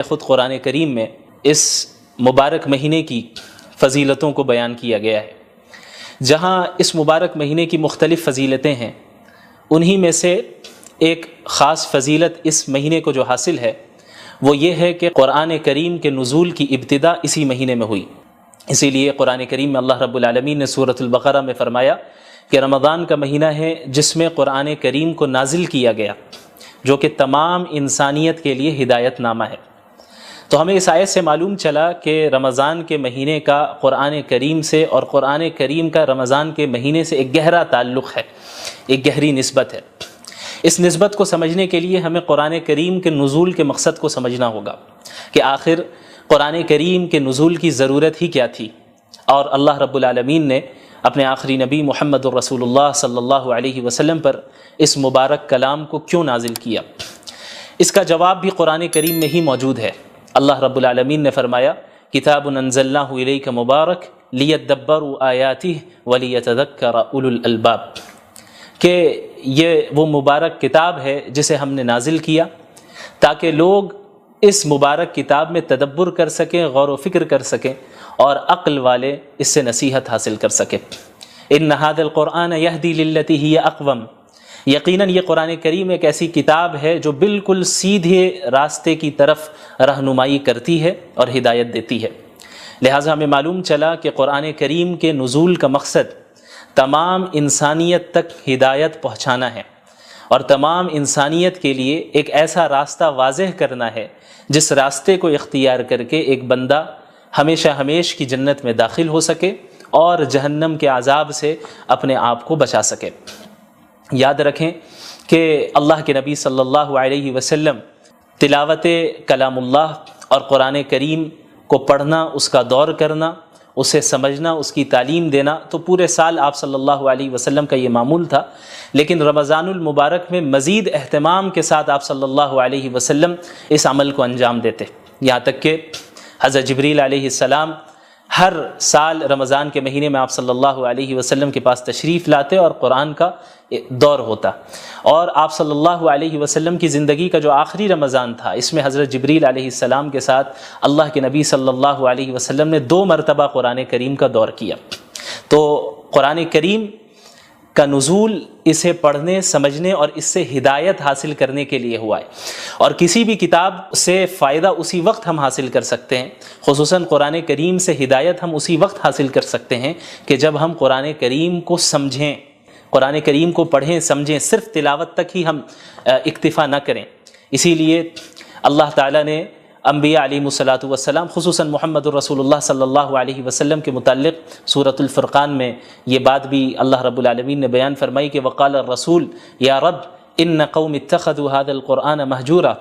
خود قرآن کریم میں اس مبارک مہینے کی فضیلتوں کو بیان کیا گیا ہے۔ جہاں اس مبارک مہینے کی مختلف فضیلتیں ہیں، انہی میں سے ایک خاص فضیلت اس مہینے کو جو حاصل ہے وہ یہ ہے کہ قرآن کریم کے نزول کی ابتدا اسی مہینے میں ہوئی۔ اسی لیے قرآن کریم میں اللہ رب العالمین نے سورۃ البقرہ میں فرمایا کہ رمضان کا مہینہ ہے جس میں قرآن کریم کو نازل کیا گیا، جو کہ تمام انسانیت کے لیے ہدایت نامہ ہے۔ تو ہمیں اس آیت سے معلوم چلا کہ رمضان کے مہینے کا قرآن کریم سے اور قرآن کریم کا رمضان کے مہینے سے ایک گہرا تعلق ہے، ایک گہری نسبت ہے۔ اس نسبت کو سمجھنے کے لیے ہمیں قرآن کریم کے نزول کے مقصد کو سمجھنا ہوگا کہ آخر قرآن کریم کے نزول کی ضرورت ہی کیا تھی، اور اللہ رب العالمین نے اپنے آخری نبی محمد الرسول اللہ صلی اللہ علیہ وسلم پر اس مبارک کلام کو کیوں نازل کیا۔ اس کا جواب بھی قرآن کریم میں ہی موجود ہے۔ اللہ رب العالمین نے فرمایا کتاب انزلناہ الیک مبارک لیدبروا آیاتہ ولیتذکر اولو الالباب، کہ یہ وہ مبارک کتاب ہے جسے ہم نے نازل کیا تاکہ لوگ اس مبارک کتاب میں تدبر کر سکیں، غور و فکر کر سکیں، اور عقل والے اس سے نصیحت حاصل کر سکیں۔ ان ھذا القرآن یہدی للتی ہی اقوم، یقیناً یہ قرآن کریم ایک ایسی کتاب ہے جو بالکل سیدھے راستے کی طرف رہنمائی کرتی ہے اور ہدایت دیتی ہے۔ لہٰذا ہمیں معلوم چلا کہ قرآن کریم کے نزول کا مقصد تمام انسانیت تک ہدایت پہنچانا ہے، اور تمام انسانیت کے لیے ایک ایسا راستہ واضح کرنا ہے جس راستے کو اختیار کر کے ایک بندہ ہمیشہ ہمیش کی جنت میں داخل ہو سکے اور جہنم کے عذاب سے اپنے آپ کو بچا سکے۔ یاد رکھیں کہ اللہ کے نبی صلی اللہ علیہ وسلم تلاوت کلام اللہ اور قرآن کریم کو پڑھنا، اس کا دور کرنا، اسے سمجھنا، اس کی تعلیم دینا تو پورے سال آپ صلی اللہ علیہ وسلم کا یہ معمول تھا، لیکن رمضان المبارک میں مزید اہتمام کے ساتھ آپ صلی اللہ علیہ وسلم اس عمل کو انجام دیتے، یہاں تک کہ حضرت جبریل علیہ السلام ہر سال رمضان کے مہینے میں آپ صلی اللہ علیہ وسلم کے پاس تشریف لاتے اور قرآن کا دور ہوتا، اور آپ صلی اللہ علیہ وسلم کی زندگی کا جو آخری رمضان تھا اس میں حضرت جبریل علیہ السلام کے ساتھ اللہ کے نبی صلی اللہ علیہ وسلم نے 2 مرتبہ قرآن کریم کا دور کیا۔ تو قرآن کریم کا نزول اسے پڑھنے، سمجھنے اور اس سے ہدایت حاصل کرنے کے لیے ہوا ہے، اور کسی بھی کتاب سے فائدہ اسی وقت ہم حاصل کر سکتے ہیں، خصوصاً قرآن کریم سے ہدایت ہم اسی وقت حاصل کر سکتے ہیں کہ جب ہم قرآن کریم کو سمجھیں، قرآن کریم کو پڑھیں، سمجھیں، صرف تلاوت تک ہی ہم اکتفا نہ کریں۔ اسی لیے اللہ تعالیٰ نے انبیاء علیہ الصلاۃ والسلام خصوصاً محمد الرسول اللہ صلی اللہ علیہ وسلم کے متعلق سورۃ الفرقان میں یہ بات بھی اللہ رب العالمین نے بیان فرمائی کہ وقال الرسول یا رب ان قوم اتخذوا هذا القرآن مہجورا۔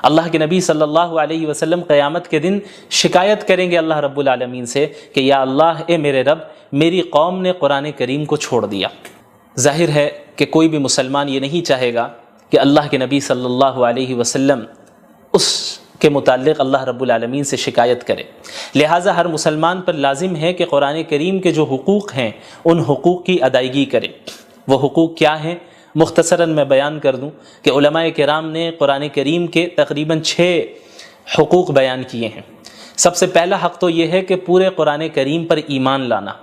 اللہ کے نبی صلی اللہ علیہ وسلم قیامت کے دن شکایت کریں گے اللہ رب العالمین سے کہ یا اللہ، اے میرے رب، میری قوم نے قرآن کریم کو چھوڑ دیا۔ ظاہر ہے کہ کوئی بھی مسلمان یہ نہیں چاہے گا کہ اللہ کے نبی صلی اللہ علیہ وسلم اس کے متعلق اللہ رب العالمین سے شکایت کرے، لہٰذا ہر مسلمان پر لازم ہے کہ قرآن کریم کے جو حقوق ہیں ان حقوق کی ادائیگی کرے۔ وہ حقوق کیا ہیں؟ مختصراً میں بیان کر دوں کہ علماء کرام نے قرآن کریم کے تقریباً 6 حقوق بیان کیے ہیں۔ سب سے پہلا حق تو یہ ہے کہ پورے قرآن کریم پر ایمان لانا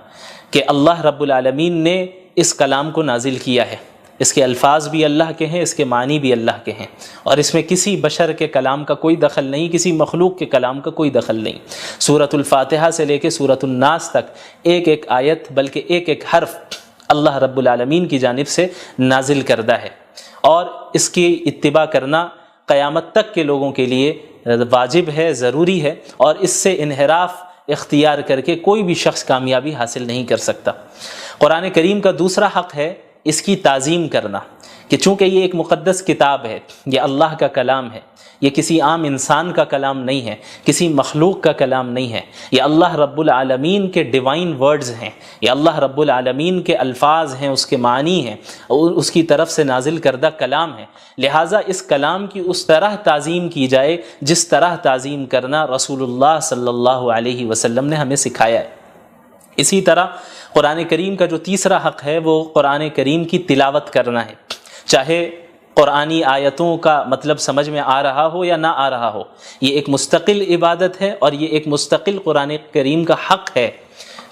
کہ اللہ رب العالمین نے اس کلام کو نازل کیا ہے، اس کے الفاظ بھی اللہ کے ہیں، اس کے معنی بھی اللہ کے ہیں، اور اس میں کسی بشر کے کلام کا کوئی دخل نہیں، کسی مخلوق کے کلام کا کوئی دخل نہیں۔ سورۃ الفاتحہ سے لے کے سورۃ الناس تک ایک ایک آیت بلکہ ایک ایک حرف اللہ رب العالمین کی جانب سے نازل کردہ ہے، اور اس کی اتباع کرنا قیامت تک کے لوگوں کے لیے واجب ہے، ضروری ہے، اور اس سے انحراف اختیار کر کے کوئی بھی شخص کامیابی حاصل نہیں کر سکتا۔ قرآن کریم کا دوسرا حق ہے اس کی تعظیم کرنا، کہ چونکہ یہ ایک مقدس کتاب ہے، یہ اللہ کا کلام ہے، یہ کسی عام انسان کا کلام نہیں ہے، کسی مخلوق کا کلام نہیں ہے، یہ اللہ رب العالمین کے ڈیوائن ورڈز ہیں، یہ اللہ رب العالمین کے الفاظ ہیں، اس کے معنی ہیں، اور اس کی طرف سے نازل کردہ کلام ہے، لہٰذا اس کلام کی اس طرح تعظیم کی جائے جس طرح تعظیم کرنا رسول اللہ صلی اللہ علیہ وسلم نے ہمیں سکھایا ہے۔ اسی طرح قرآن کریم کا جو تیسرا حق ہے وہ قرآن کریم کی تلاوت کرنا ہے، چاہے قرآنی آیتوں کا مطلب سمجھ میں آ رہا ہو یا نہ آ رہا ہو، یہ ایک مستقل عبادت ہے اور یہ ایک مستقل قرآن کریم کا حق ہے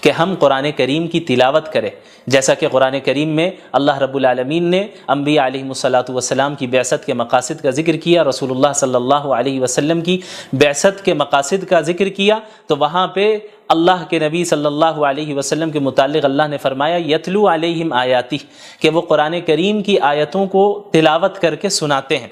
کہ ہم قرآن کریم کی تلاوت کریں، جیسا کہ قرآن کریم میں اللہ رب العالمین نے انبیاء علیہم الصلاۃ والسلام کی بعثت کے مقاصد کا ذکر کیا، رسول اللہ صلی اللہ علیہ وسلم کی بعثت کے مقاصد کا ذکر کیا، تو وہاں پہ اللہ کے نبی صلی اللہ علیہ وسلم کے متعلق اللہ نے فرمایا یتلو علیہم آیاتی، کہ وہ قرآن کریم کی آیتوں کو تلاوت کر کے سناتے ہیں،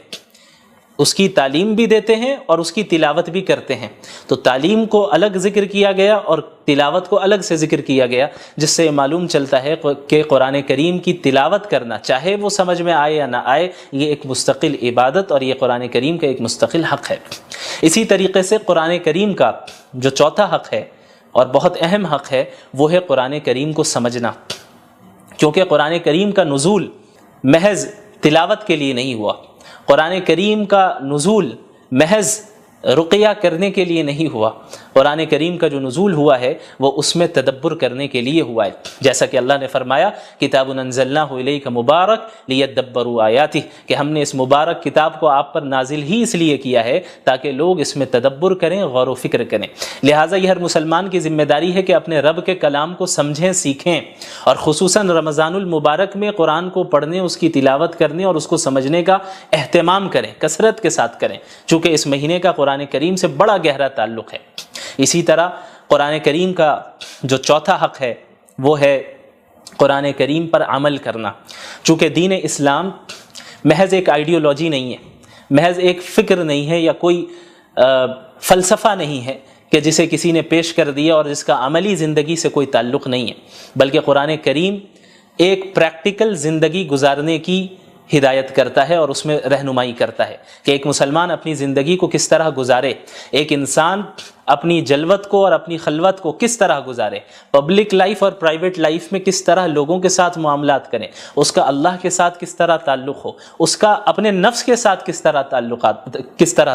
اس کی تعلیم بھی دیتے ہیں اور اس کی تلاوت بھی کرتے ہیں۔ تو تعلیم کو الگ ذکر کیا گیا اور تلاوت کو الگ سے ذکر کیا گیا، جس سے معلوم چلتا ہے کہ قرآن کریم کی تلاوت کرنا، چاہے وہ سمجھ میں آئے یا نہ آئے، یہ ایک مستقل عبادت اور یہ قرآن کریم کا ایک مستقل حق ہے۔ اسی طریقے سے قرآن کریم کا جو چوتھا حق ہے اور بہت اہم حق ہے، وہ ہے قرآن کریم کو سمجھنا، کیونکہ قرآن کریم کا نزول محض تلاوت کے لیے نہیں ہوا، قرآن کریم کا نزول محض رقیہ کرنے کے لیے نہیں ہوا، قرآن کریم کا جو نزول ہوا ہے وہ اس میں تدبر کرنے کے لیے ہوا ہے، جیسا کہ اللہ نے فرمایا کتاب انزلناہ الیک مبارک لیدبروا آیاتہ، کہ ہم نے اس مبارک کتاب کو آپ پر نازل ہی اس لیے کیا ہے تاکہ لوگ اس میں تدبر کریں، غور و فکر کریں۔ لہٰذا یہ ہر مسلمان کی ذمہ داری ہے کہ اپنے رب کے کلام کو سمجھیں، سیکھیں، اور خصوصاً رمضان المبارک میں قرآن کو پڑھنے، اس کی تلاوت کرنے اور اس کو سمجھنے کا اہتمام کریں، کثرت کے ساتھ کریں، چونکہ اس مہینے کا قرآن کریم سے بڑا گہرا تعلق ہے۔ اسی طرح قرآن کریم کا جو چوتھا حق ہے وہ ہے قرآن کریم پر عمل کرنا، چونکہ دین اسلام محض ایک آئیڈیالوجی نہیں ہے، محض ایک فکر نہیں ہے یا کوئی فلسفہ نہیں ہے کہ جسے کسی نے پیش کر دیا اور جس کا عملی زندگی سے کوئی تعلق نہیں ہے، بلکہ قرآن کریم ایک پریکٹیکل زندگی گزارنے کی ہدایت کرتا ہے اور اس میں رہنمائی کرتا ہے کہ ایک مسلمان اپنی زندگی کو کس طرح گزارے، ایک انسان اپنی جلوت کو اور اپنی خلوت کو کس طرح گزارے، پبلک لائف اور پرائیویٹ لائف میں کس طرح لوگوں کے ساتھ معاملات کریں، اس کا اللہ کے ساتھ کس طرح تعلق ہو، اس کا اپنے نفس کے ساتھ کس طرح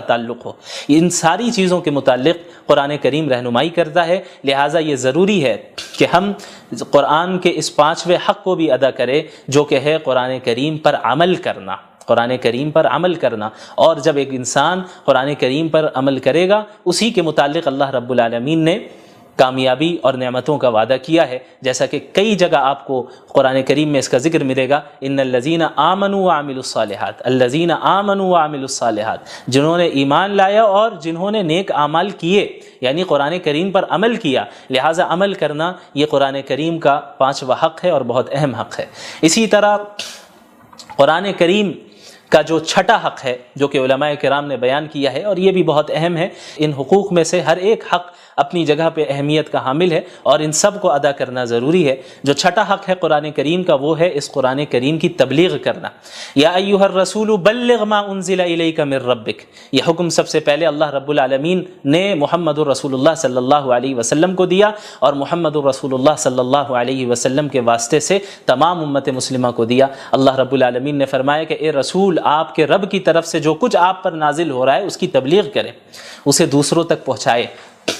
تعلق ہو، ان ساری چیزوں کے متعلق قرآن کریم رہنمائی کرتا ہے۔ لہٰذا یہ ضروری ہے کہ ہم قرآن کے اس پانچویں حق کو بھی ادا کریں، جو کہ ہے قرآن کریم پر عمل کرنا، قرآن کریم پر عمل کرنا۔ اور جب ایک انسان قرآن کریم پر عمل کرے گا، اسی کے متعلق اللہ رب العالمین نے کامیابی اور نعمتوں کا وعدہ کیا ہے، جیسا کہ کئی جگہ آپ کو قرآن کریم میں اس کا ذکر ملے گا، ان الذین آمنوا وعملوا الصالحات، الذین آمنوا وعملوا الصالحات، جنہوں نے ایمان لایا اور جنہوں نے نیک اعمال کیے، یعنی قرآن کریم پر عمل کیا۔ لہٰذا عمل کرنا یہ قرآن کریم کا پانچواں حق ہے اور بہت اہم حق ہے۔ اسی طرح قرآن کریم کا جو چھٹا حق ہے، جو کہ علماء کرام نے بیان کیا ہے اور یہ بھی بہت اہم ہے، ان حقوق میں سے ہر ایک حق اپنی جگہ پہ اہمیت کا حامل ہے اور ان سب کو ادا کرنا ضروری ہے۔ جو چھٹا حق ہے قرآن کریم کا وہ ہے اس قرآن کریم کی تبلیغ کرنا۔ یا ایھا الرسول بلغ ما انزل الیک من ربک، یہ حکم سب سے پہلے اللہ رب العالمین نے محمد الرسول اللہ صلی اللہ علیہ وسلم کو دیا اور محمد الرسول اللہ صلی اللہ علیہ وسلم کے واسطے سے تمام امت مسلمہ کو دیا۔ اللہ رب العالمین نے فرمایا کہ اے رسول، آپ کے رب کی طرف سے جو کچھ آپ پر نازل ہو رہا ہے اس کی تبلیغ کریں، اسے دوسروں تک پہنچائے،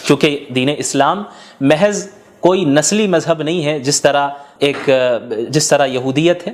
کیونکہ دین اسلام محض کوئی نسلی مذہب نہیں ہے، جس طرح یہودیت ہے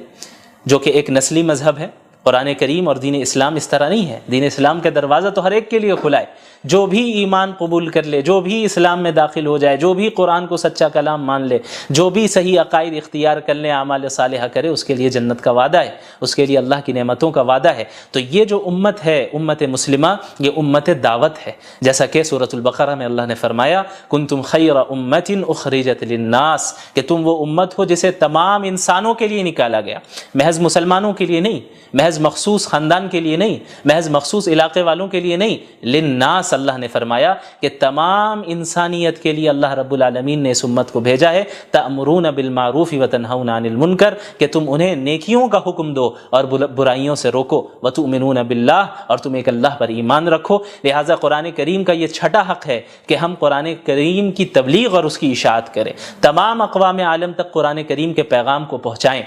جو کہ ایک نسلی مذہب ہے۔ قرآن کریم اور دین اسلام اس طرح نہیں ہے۔ دین اسلام کا دروازہ تو ہر ایک کے لیے کھلا ہے، جو بھی ایمان قبول کر لے، جو بھی اسلام میں داخل ہو جائے، جو بھی قرآن کو سچا کلام مان لے، جو بھی صحیح عقائد اختیار کر لے، اعمال صالحہ کرے، اس کے لیے جنت کا وعدہ ہے، اس کے لیے اللہ کی نعمتوں کا وعدہ ہے۔ تو یہ جو امت ہے، امت مسلمہ، یہ امت دعوت ہے، جیسا کہ سورۃ البقرہ میں اللہ نے فرمایا کنتم خیر امۃ اخرجت للناس، کہ تم وہ امت ہو جسے تمام انسانوں کے لیے نکالا گیا، محض مسلمانوں کے لیے نہیں، محض مخصوص خاندان کے لیے نہیں، محض مخصوص علاقے والوں کے لیے نہیں، للناس اللہ نے فرمایا کہ تمام انسانیت کے لیے اللہ رب العالمین نے اس امت کو بھیجا ہے۔ تأمرون بالمعروف وتنہون عن المنکر، کہ تم انہیں نیکیوں کا حکم دو اور برائیوں سے روکو، وتؤمنون باللہ، اور تم ایک اللہ پر ایمان رکھو۔ لہٰذا قرآن کریم کا یہ چھٹا حق ہے کہ ہم قرآن کریم کی تبلیغ اور اس کی اشاعت کریں، تمام اقوام عالم تک قرآن کریم کے پیغام کو پہنچائیں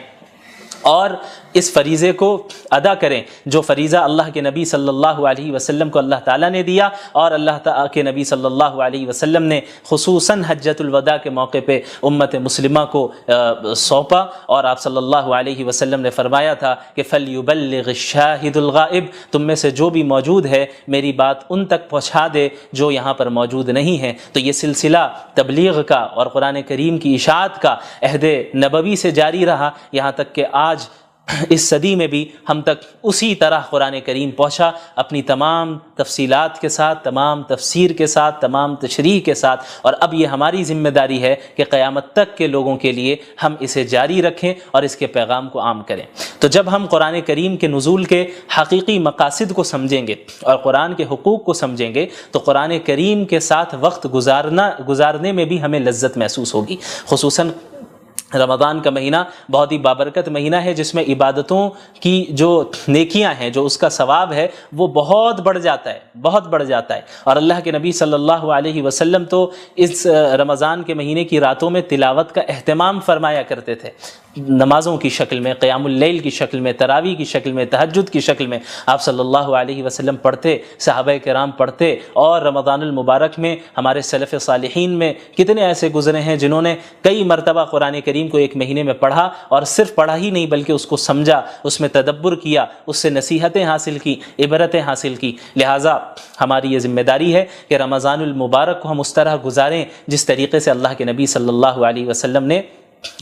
اور اس فریضے کو ادا کریں جو فریضہ اللہ کے نبی صلی اللہ علیہ وسلم کو اللہ تعالیٰ نے دیا، اور اللہ تعالیٰ کے نبی صلی اللہ علیہ وسلم نے خصوصاً حجۃ الوداع کے موقع پہ امت مسلمہ کو سونپا، اور آپ صلی اللہ علیہ وسلم نے فرمایا تھا کہ فَلْيُبَلِّغِ الشَّاهِدُ الْغَائِبُ، تم میں سے جو بھی موجود ہے میری بات ان تک پہنچا دے جو یہاں پر موجود نہیں ہیں۔ تو یہ سلسلہ تبلیغ کا اور قرآن کریم کی اشاعت کا عہد نبوی سے جاری رہا، یہاں تک کہ آج اس صدی میں بھی ہم تک اسی طرح قرآن کریم پہنچا، اپنی تمام تفصیلات کے ساتھ، تمام تفسیر کے ساتھ، تمام تشریح کے ساتھ، اور اب یہ ہماری ذمہ داری ہے کہ قیامت تک کے لوگوں کے لیے ہم اسے جاری رکھیں اور اس کے پیغام کو عام کریں۔ تو جب ہم قرآن کریم کے نزول کے حقیقی مقاصد کو سمجھیں گے اور قرآن کے حقوق کو سمجھیں گے تو قرآن کریم کے ساتھ وقت گزارنے میں بھی ہمیں لذت محسوس ہوگی۔ خصوصاً رمضان کا مہینہ بہت ہی بابرکت مہینہ ہے، جس میں عبادتوں کی جو نیکیاں ہیں، جو اس کا ثواب ہے، وہ بہت بڑھ جاتا ہے۔ اور اللہ کے نبی صلی اللہ علیہ وسلم تو اس رمضان کے مہینے کی راتوں میں تلاوت کا اہتمام فرمایا کرتے تھے، نمازوں کی شکل میں، قیام اللیل کی شکل میں، تراویح کی شکل میں، تہجد کی شکل میں آپ صلی اللہ علیہ وسلم پڑھتے، صحابہ کرام پڑھتے، اور رمضان المبارک میں ہمارے سلف صالحین میں کتنے ایسے گزرے ہیں جنہوں نے کئی مرتبہ قرآن کریم کو ایک مہینے میں پڑھا، اور صرف پڑھا ہی نہیں بلکہ اس کو سمجھا، اس میں تدبر کیا، اس سے نصیحتیں حاصل کی، عبرتیں حاصل کی۔ لہٰذا ہماری یہ ذمہ داری ہے کہ رمضان المبارک کو ہم اس طرح گزاریں جس طریقے سے اللہ کے نبی صلی اللہ علیہ وسلم نے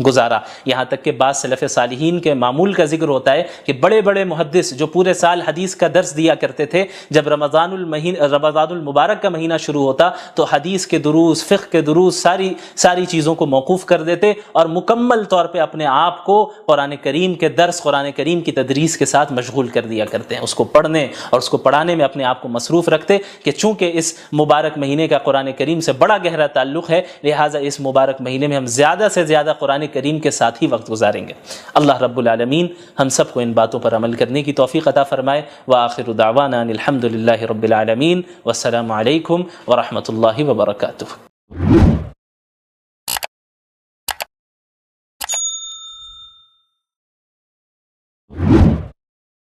گزارا۔ یہاں تک کہ بعض سلف صالحین کے معمول کا ذکر ہوتا ہے کہ بڑے بڑے محدث جو پورے سال حدیث کا درس دیا کرتے تھے، جب رمضان المبارک کا مہینہ شروع ہوتا تو حدیث کے دروس، فقہ کے دروس، ساری چیزوں کو موقوف کر دیتے اور مکمل طور پہ اپنے آپ کو قرآن کریم کے درس، قرآن کریم کی تدریس کے ساتھ مشغول کر دیا کرتے ہیں، اس کو پڑھنے اور اس کو پڑھانے میں اپنے آپ کو مصروف رکھتے کہ چونکہ اس مبارک مہینے کا قرآن کریم سے بڑا گہرا تعلق ہے، لہٰذا اس مبارک مہینے میں ہم زیادہ سے زیادہ قرآن کریم کے ساتھ ہی وقت گزاریں گے۔ اللہ رب العالمین ہم سب کو ان باتوں پر عمل کرنے کی توفیق عطا فرمائے۔ وآخر دعوانا ان الحمد للہ رب العالمین، والسلام علیکم ورحمۃ اللہ وبرکاتہ۔